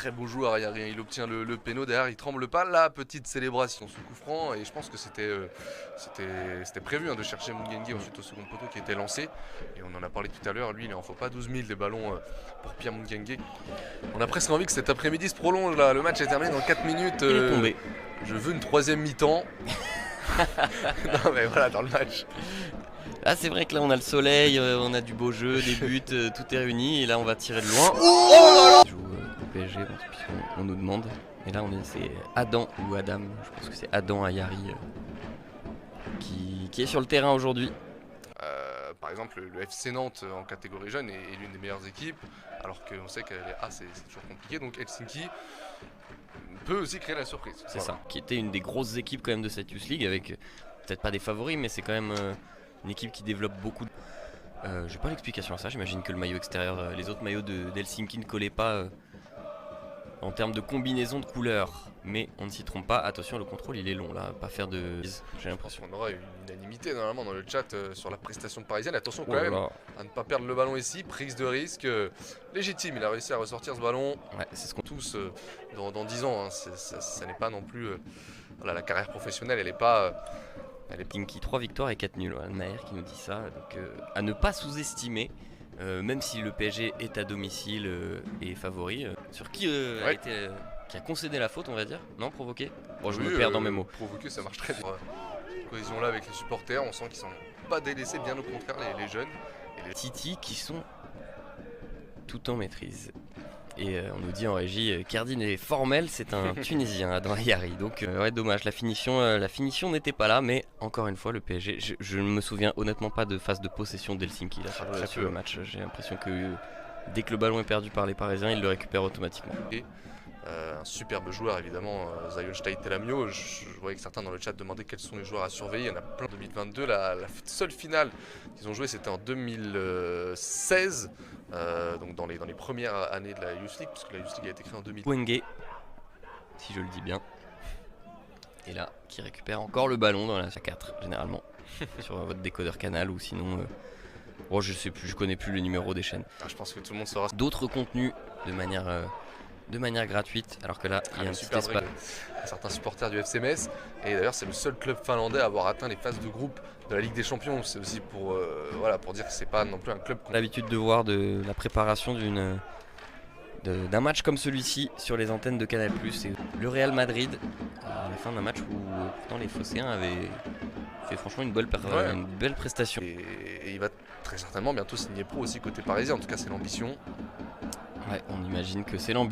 très beau joueur, il obtient le péno, derrière il tremble pas, la petite célébration sous coup franc, et je pense que c'était prévu de chercher Mungenge ensuite au second poteau qui était lancé, et on en a parlé tout à l'heure, lui il en faut pas 12 000 des ballons pour Pierre Mungenge. On a presque envie que cet après-midi se prolonge là, le match est terminé dans 4 minutes. Il est tombé. Je veux une troisième mi-temps. Non mais voilà, dans le match. Ah, c'est vrai que là on a le soleil, on a du beau jeu, des buts, tout est réuni et là on va tirer de loin. On joue au PSG, on nous demande. Et là c'est Adam ou Adam, je pense que c'est Adam Ayari qui est sur le terrain aujourd'hui. Par exemple, le FC Nantes en catégorie jeune est l'une des meilleures équipes, alors qu'on sait qu'elle est A, c'est toujours compliqué. Donc Helsinki peut aussi créer la surprise. C'est ça, qui était une des grosses équipes quand même de cette Youth League, avec peut-être pas des favoris, mais c'est quand même une équipe qui développe beaucoup. J'ai pas l'explication à ça, j'imagine que le maillot extérieur, les autres maillots d'Helsinki ne collaient pas en termes de combinaison de couleurs. Mais on ne s'y trompe pas, attention, le contrôle il est long là, pas faire de... J'ai l'impression. On aura une unanimité normalement dans le chat sur la prestation de Parisienne. Attention quand même à ne pas perdre le ballon ici, prise de risque légitime, il a réussi à ressortir ce ballon. Ouais, c'est ce qu'on tous dans 10 ans, ça n'est pas non plus... voilà, la carrière professionnelle elle est pas... Pinky, 3 victoires et 4 nuls, voilà, Naër qui nous dit ça, donc à ne pas sous-estimer. Même si le PSG est à domicile et favori, sur qui qui a concédé la faute, on va dire. Non, provoqué. Bon, je me perds dans mes mots. Provoqué, ça marche très bien. Cette cohésion là avec les supporters, on sent qu'ils sont pas délaissés, bien au contraire les jeunes. Et les Titi qui sont tout en maîtrise. Et on nous dit en régie, Kerdine est formel, c'est un Tunisien, Adam Ayari. Donc ouais, dommage, la finition n'était pas là, mais encore une fois le PSG, je ne me souviens honnêtement pas de phase de possession d'Helsinki là sur le match. J'ai l'impression que dès que le ballon est perdu par les Parisiens, ils le récupèrent automatiquement. Et un superbe joueur évidemment, Zion Telamio. Je voyais que certains dans le chat demandaient quels sont les joueurs à surveiller. Il y en a plein. 2022, la seule finale qu'ils ont jouée c'était en 2016. Donc dans les premières années de la Youth League, puisque la Youth League a été créée en 2000. Wenge, si je le dis bien. Et là, qui récupère encore le ballon dans la 4 généralement sur votre décodeur canal ou sinon. Oh, je sais plus, je connais plus le numéro des chaînes. Je pense que tout le monde saura. D'autres contenus de manière gratuite, alors que là, il y a un petit espace. Certains supporters du FC Metz, et d'ailleurs c'est le seul club finlandais à avoir atteint les phases de groupe de la Ligue des Champions. C'est aussi pour dire que c'est pas non plus un club qu'on a l'habitude de voir de la préparation d'un match comme celui-ci sur les antennes de Canal+. Et le Real Madrid, à la fin d'un match où pourtant les Phocéens avaient fait franchement une belle prestation. Et il va très certainement bientôt signer pro aussi côté parisien, en tout cas c'est l'ambition. Ouais, on imagine que c'est l'ambition.